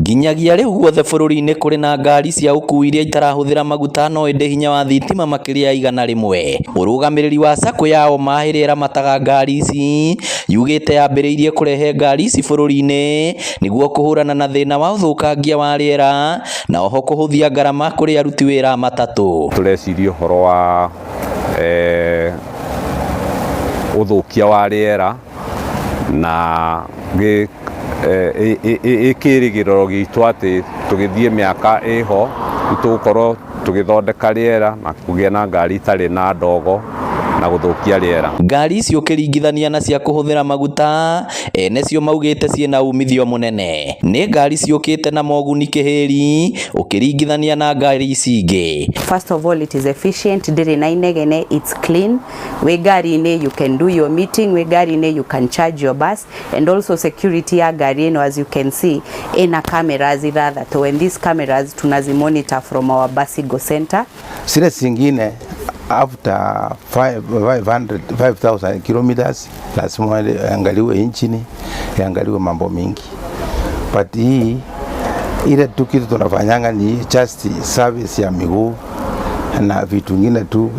Nginyagia riu guothe bururi-ini kuri na ngari cia ukui iria itarahuthira maguta no ende hinya wa thitima makiria igana rimwe. Urugamiriri wa SACCO ya Omahirira mataga ngari ici yugite yambiriirie kurehe ngari ici bururi-ini niguo kuhurana na thina wa uthukangia wa riera na oho kuhuthia ngarama kuri aruti wira matatu. Tureciria uhoro wa uthukia wa riera na ikirigiriro gitu ati tugithie miaka iho itugukorwo tugithondeka riera na kugia na ngari itari na ndogo na guthukia riera. Ngari icio kiringithania na cia kuhuthira maguta ene cio maugite ciena umithio munene. Ni ngari ciukite na moguni kihiri ukiringithania na ngari ici ingi. First of all, it is efficient, ndiri na inegene, it's clean. We ngari ine you can do your meeting, we ngari ine you can charge your bus, and also security ya ngari ino as you can see ina cameras ithathatu, and these cameras tunazimonitor from our Basigo center. Zile zingine after 5,000 kilometers lazima angaliwe injini, angaliwe mambo mingi. But hii ile tu kitu tunafanyanga ni just service ya miguu na vitu vingine tu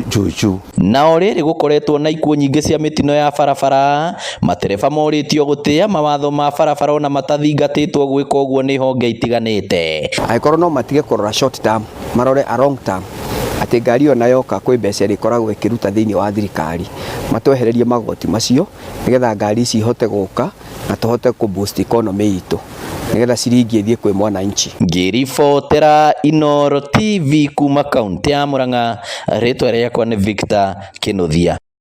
juu. Nao riri gukoretwo na ikuo nyingi cia mitino ya barabara, matereba moritio gutia mawatho ma barabara na matathingatitwo gwika uguo ni honge itiganite. Aikorwo no matige kurora short term, marore a long term. Ati ngari yo nayo ka kwi mbeca ikoragwo ikiruta thiini wa thirikari, matwehererie magoti macio nigetha ngari ici ihote guka na tuhote ku boost economy itu nigetha ciringi ithie kwi mwananchi. Ngiribotera Inooro TV kuma kaunti ya Murang'a, ritwa riakwa ni Victor Kinuthia.